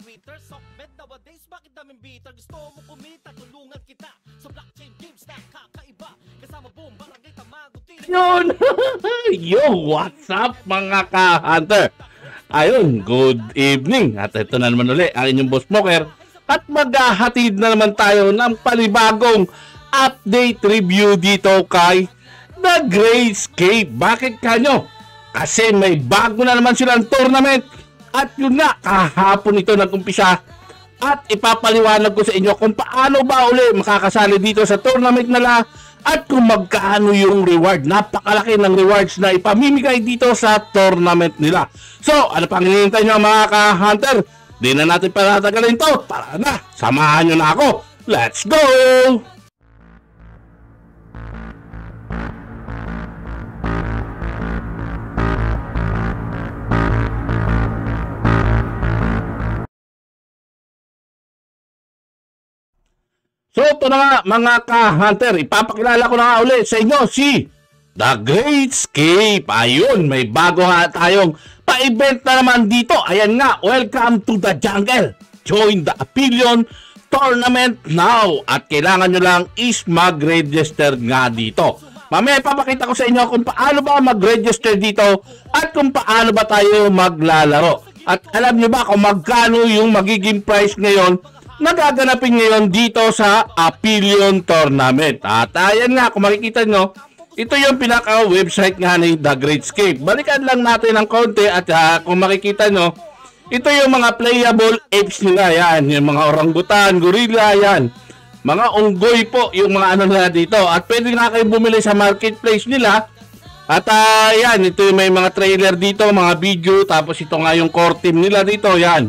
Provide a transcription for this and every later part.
Twitter, sockbed nowadays, bakit daming bitter? Gusto mo kumita, tulungan kita sa blockchain games na kakaiba. Kasama buong barangay Tamaguti. Yun! Yo, what's up mga ka-hunter? Ayun, good evening. At ito na naman ulit ang inyong Boss Smoker. At maghahatid na naman tayo ng panibagong update review dito kay The Greatscape. Bakit kanyo? Kasi may bago na naman silang tournament. At yun nga, kahapon ito nag-umpisa. At ipapaliwanag ko sa inyo kung paano ba uli makakasali dito sa tournament nila. At kung magkaano yung reward. Napakalaki ng rewards na ipamimigay dito sa tournament nila. So, ano pang hinihintay nyo mga ka-hunter? Di na natin patatagalin to. Tara na, samahan nyo na ako. Let's go! So, ito na nga mga ka-hunter, ipapakilala ko na nga ulit sa inyo si The Greatscape. Ayun, may bago nga tayong pa-event na naman dito. Ayan nga, welcome to the jungle. Join the Apelion Tournament now. At kailangan nyo lang is mag-register nga dito. Mamaya ipapakita ko sa inyo kung paano ba mag-register dito at kung paano ba tayo maglalaro. At alam nyo ba kung magkano yung magiging price ngayon nagaganapin ngayon dito sa Apelion Tournament. At ayan nga, kung makikita nyo, ito yung pinaka-website nga ni The Greatscape. Balikan lang natin ng konti at kung makikita nyo, ito yung mga playable apes nila. Yan, yung mga orangutan, gorilla, yan. Mga unggoy po, yung mga ano nila dito. At pwede nga kayo bumili sa marketplace nila. At yan, ito yung may mga trailer dito, mga video. Tapos ito nga yung core team nila dito. Yan,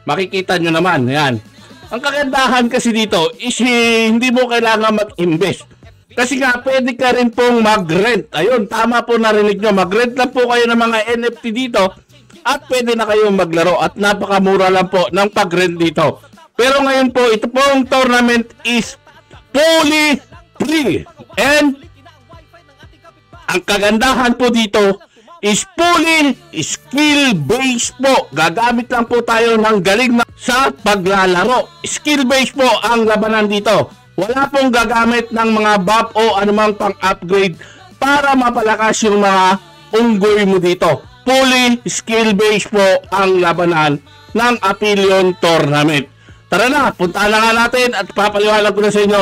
makikita nyo naman. Yan. Ang kagandahan kasi dito is hindi mo kailangan mag-invest. Kasi nga pwede ka rin pong mag-rent. Ayun, tama po narinig nyo. Mag-rent lang po kayo ng mga NFT dito at pwede na kayong maglaro. At napakamura lang po ng pag-rent dito. Pero ngayon po, ito pong tournament is fully free. And ang kagandahan po dito is fully skill-based po. Gagamit lang po tayo ng galing na sa paglalaro. Skill-based po ang labanan dito. Wala pong gagamit ng mga buff o anumang pang-upgrade para mapalakas yung mga unggoy mo dito. Fully skill-based po ang labanan ng Apelion Tournament. Tara na, punta na nga natin at papaliwanag ko na sa inyo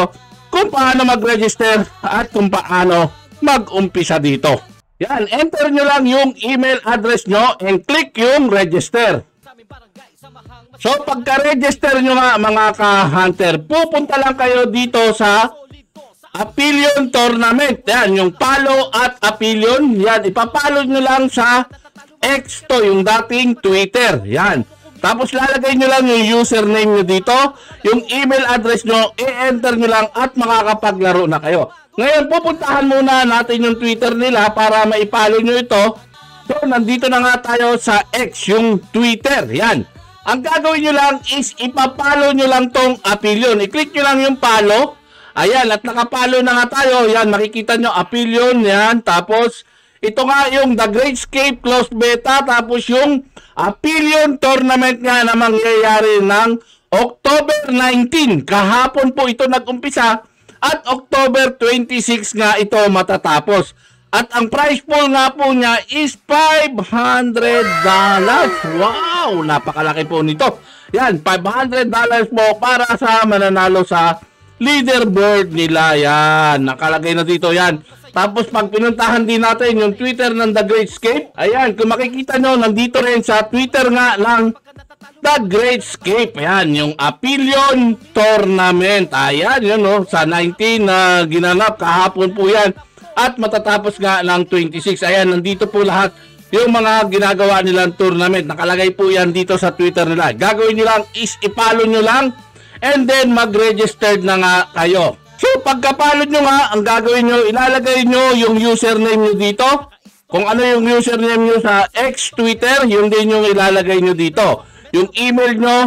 kung paano mag-register at kung paano mag-umpisa dito. Yan, enter nyo lang yung email address nyo and click yung register. So, pagka-register nyo nga mga ka-hunter, pupunta lang kayo dito sa Apelion Tournament. Yan, yung follow at Apelion. Yan, ipapalo nyo lang sa X to, yung dating Twitter. Yan. Tapos lalagay nyo lang yung username nyo dito, yung email address nyo, i-enter nyo lang at makakapaglaro na kayo. Ngayon, pupuntahan muna natin yung Twitter nila para maipalo nyo ito. So, nandito na nga tayo sa X, yung Twitter. Yan. Ang gagawin nyo lang is ipapalo nyo lang tong Apelion. I-click nyo lang yung follow. Ayan, at nakapalo na nga tayo. Yan, makikita nyo Apelion. Yan, tapos ito nga yung The Greatscape Closed Beta. Tapos yung Apelion Tournament nga na mangyayari ng October 19. Kahapon po ito nag-umpisa. At October 26 nga ito matatapos. At ang prize pool nga po niya is $500. Wow! Napakalaki po nito. Yan, $500 po para sa mananalo sa leaderboard nila. Yan, nakalagay na dito yan. Tapos pag pinuntahan din natin yung Twitter ng The Greatscape, ayan, kung makikita nyo, nandito rin sa Twitter nga ng The Greatscape. Ayan, yung Apelion Tournament. Ayan, yun no, sa 19 na ginanap kahapon po yan. At matatapos nga ng 26. Ayan, nandito po lahat yung mga ginagawa nilang tournament. Nakalagay po yan dito sa Twitter nila. Gagawin nyo lang is ipalo nyo lang and then mag-register na nga kayo. So, pagkapalo nyo nga, ang gagawin nyo, ilalagay nyo yung username nyo dito. Kung ano yung username nyo sa X Twitter, yung din yung ilalagay nyo dito. Yung email nyo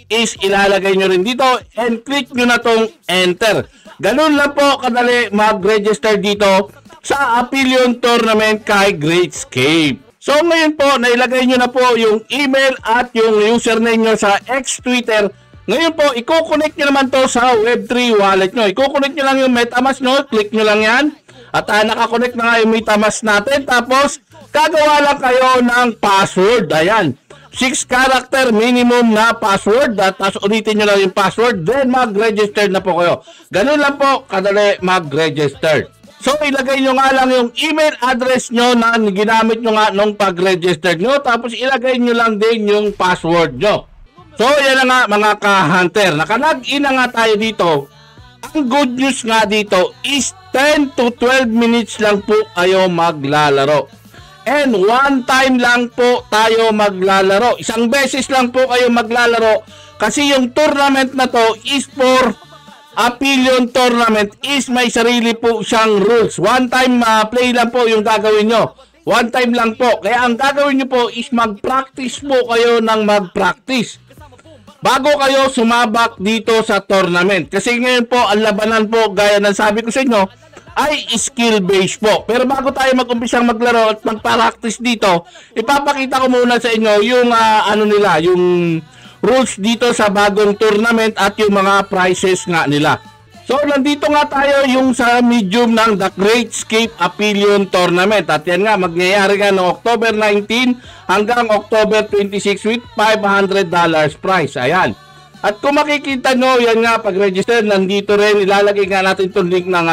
is ilalagay nyo rin dito and click nyo na tong enter. Ganun lang po kadali mag-register dito sa Apelion Tournament kay Greatscape. So ngayon po, nailagay nyo na po yung email at yung username nyo sa X Twitter. Ngayon po, i-connect nyo naman to sa Web3 wallet nyo. I-connect nyo lang yung MetaMask nyo, click nyo lang yan. At naka-connect na nga yung MetaMask natin. Tapos, gagawa lang kayo ng password. Ayan. 6 character minimum na password. Tapos ulitin nyo lang yung password. Then mag-register na po kayo. Ganun lang po kadali mag-register. So, ilagay nyo nga lang yung email address nyo na ginamit nyo nga nung pag-register nyo. Tapos, ilagay nyo lang din yung password nyo. So, yan na nga mga ka-hunter. Naka-login na nga tayo dito. Ang good news nga dito is 10 to 12 minutes lang po kayo maglalaro. And one time lang po tayo maglalaro. Isang beses lang po kayo maglalaro. Kasi yung tournament na to is for Apillion Tournament is may sarili po siyang rules. One time play lang po yung gagawin nyo. One time lang po. Kaya ang gagawin nyo po is mag-practice po kayo ng mag-practice bago kayo sumabak dito sa tournament. Kasi ngayon po, ang labanan po, gaya ng sabi ko sa inyo, ay skill-based po. Pero bago tayo mag-umpisang maglaro at mag-practice dito, ipapakita ko muna sa inyo yung yung rules dito sa bagong tournament at yung mga prizes nga nila. So, nandito nga tayo yung sa medium ng The Great Escape Apillion Tournament. At yan nga, magyayari nga noong October 19 hanggang October 26 with $500 prize. Ayan. At kung makikita nyo, yan nga, pag-register, nandito rin, ilalagay nga natin itong link ng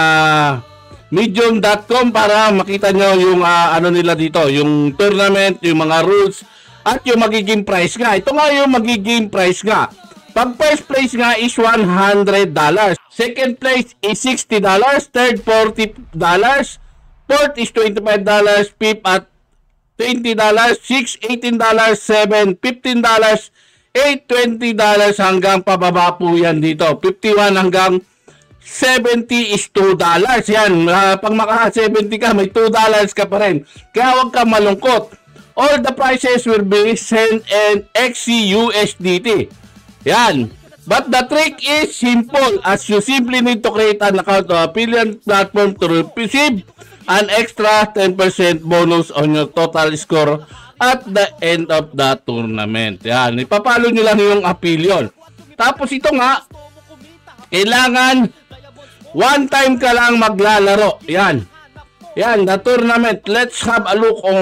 medium.com para makita nyo yung nila dito, yung tournament, yung mga rules, at yung magiging price nga. Ito nga yung magiging price nga. Pag first place nga is $100. Second place is $60. Third, $40. Fourth is $25. Fifth at $20. Sixth, $18. Seven, $15. $8, $20 hanggang pababa po yan dito. 51 hanggang 70 is $2. Yan. Pag maka-70 ka, may $2 ka pa rin. Kaya huwag kang malungkot. All the prices will be sent in XCUSDT. Yan. But the trick is simple, as you simply need to create an account to Apillion platform to receive an extra 10% bonus on your total score at the end of the tournament. Yan. Ipapalo nyo lang yung Apillion. Tapos ito nga, kailangan one time ka lang maglalaro. Yan. Yan, the tournament. Let's have a look on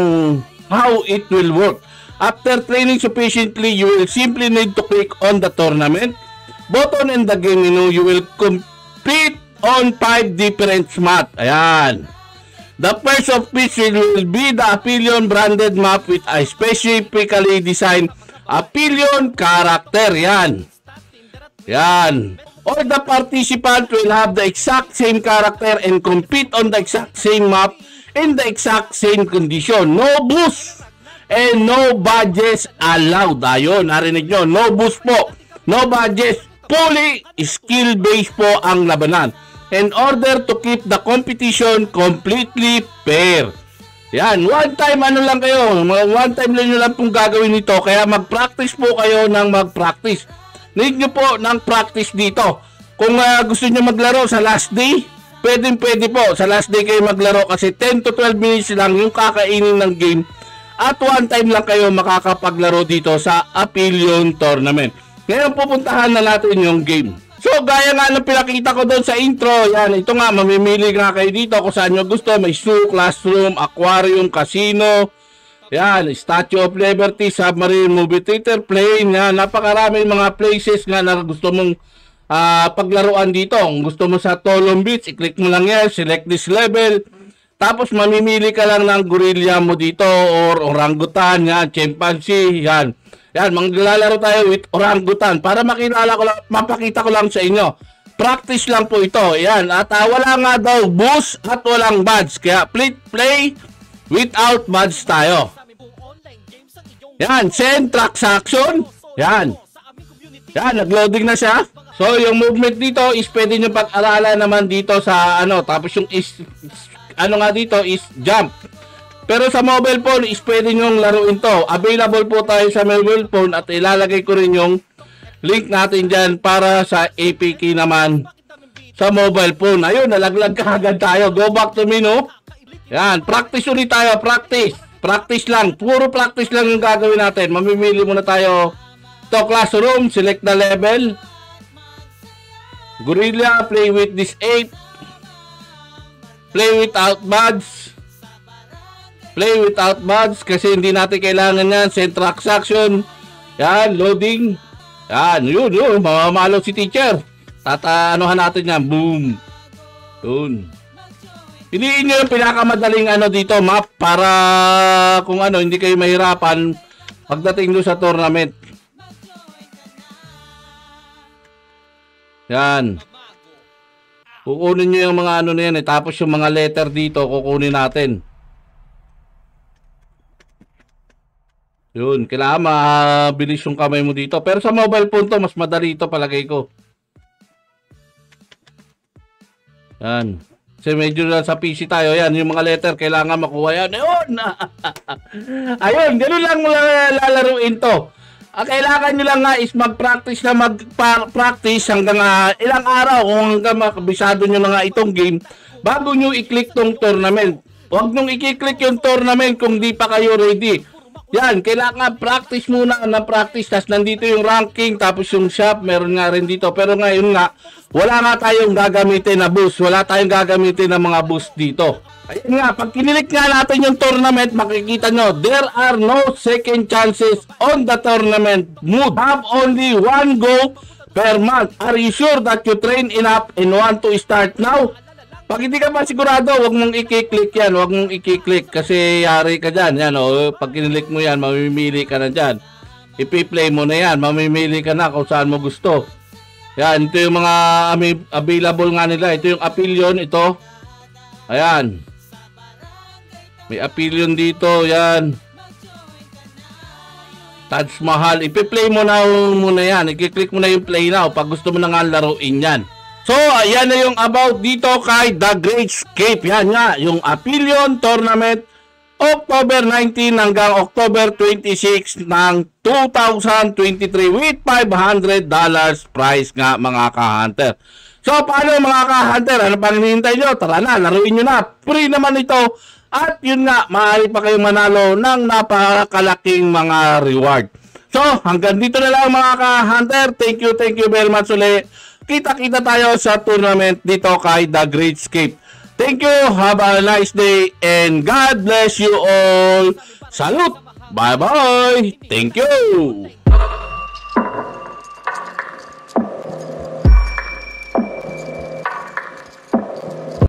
how it will work. After training sufficiently, you will simply need to click on the tournament button in the game menu. You will compete on 5 different maps. Ayan. The first of which will be the Apillion branded map with a specifically designed Apillion character. Yan. Yan. All the participants will have the exact same character and compete on the exact same map in the exact same condition. No boost and no badges allowed. Ayun, narinig nyo. No boost po. No badges. Fully skill-based po ang labanan. In order to keep the competition completely fair. Yan. One time lang kayo. One time nyo lang pong gagawin nito. Kaya mag-practice po kayo ng mag-practice. Need nyo po ng practice dito. Kung gusto nyo maglaro sa last day, pwede po. Sa last day kayo maglaro kasi 10 to 12 minutes lang yung kakainin ng game. At one time lang kayo makakapaglaro dito sa Apillion Tournament. Ngayon pupuntahan na natin yung game. So gaya nga ng pinakita ko doon sa intro, yan, ito nga, mamimili nga kayo dito kung saan nyo gusto. May zoo, classroom, aquarium, casino, yan, Statue of Liberty, submarine, movie theater, plane, yan, napakaraming mga places nga na gusto mong paglaruan dito. Kung gusto mo sa Tolong Beach, i-click mo lang yan, select this level. Tapos mamimili ka lang ng gorilla mo dito or orangutan, yan, chimpanzee, yan. Yan, maglalaro tayo with orangutan para makilala ko lang, mapakita ko lang sa inyo. Practice lang po ito. Yan, at wala nga daw boost at walang badge. Kaya play without badge tayo. Yan, send transaction. Yan. Yan, nag-loading na siya. So, yung movement dito is pwede nyo pag-aralan naman dito sa tapos yung is dito is jump. Pero sa mobile phone is pwede nyong laruin to. Available po tayo sa mobile phone at ilalagay ko rin yung link natin dyan para sa APK naman sa mobile phone. Ayun, nalaglag ka agad tayo. Go back to menu. Yan, practice ulit tayo. Practice. Practice lang. Puro practice lang yung gagawin natin. Mamimili muna tayo. Ito, classroom. Select the level. Gorilla. Play with this ape. Play without buds. Play without buds. Kasi hindi natin kailangan yan. Send transaction. Yan. Loading. Yan. Yun. Mamamalo si teacher. Tataanuhan natin yan. Boom. Yun. Piliin nyo yung pinakamadaling dito, map, para kung hindi kayo mahirapan pagdating doon sa tournament. Yan. Kukunin nyo yung mga na yan, tapos yung mga letter dito, kukunin natin. Yun, kailangan mabilis yung kamay mo dito. Pero sa mobile phone to, mas madali ito palagay ko. Yan. Kasi medyo sa PC tayo, yan, yung mga letter, kailangan makuha yan. Ayun! Ayun, ganun lang lalaruin to. Ang kailangan nyo lang nga is mag-practice na mag-practice hanggang ilang araw kung hanggang makabisado nyo na nga itong game bago nyo i-click tong tournament. Huwag nyo i-click yung tournament kung di pa kayo ready. Yan, kailangan practice muna na practice. Tapos nandito yung ranking, tapos yung shop, meron nga rin dito. Pero ngayon nga, wala nga tayong gagamitin na boost. Wala tayong gagamitin na mga boost dito. Ayun nga, pag kinilik nga natin yung tournament, makikita nyo, there are no second chances on the tournament mode. Have only one go per month. Are you sure that you train enough and want to start now? Pag hindi ka pa sigurado, huwag mong i-click yan. Huwag mong i-click kasi yari ka dyan. Yan, pag kinilik mo yan, mamimili ka na dyan. I-play mo na yan. Mamimili ka na kung saan mo gusto. Yan, ito yung mga available nga nila. Ito yung Apillion, ito. Ayan. May Apillion dito, yan. Taj Mahal. I-play mo na muna yan. I-click mo na yung play now pag gusto mo na nga laruin yan. So, ayan na yung about dito kay The Great Escape. Yan nga, yung Apillion Tournament, October 19 hanggang October 26 ng 2023 with $500 prize nga mga ka-hunter. So, paano mga ka-hunter? Ano pang hinihintay nyo? Tara na, laruin nyo na. Free naman ito. At yun nga, maaari pa kayong manalo ng napakalaking mga reward. So, hanggang dito na lang mga ka-hunter. Thank you very much ulit. Kita-kita tayo sa tournament dito kay The Great Escape. Thank you, have a nice day, and God bless you all. Salute! Bye-bye! Thank you!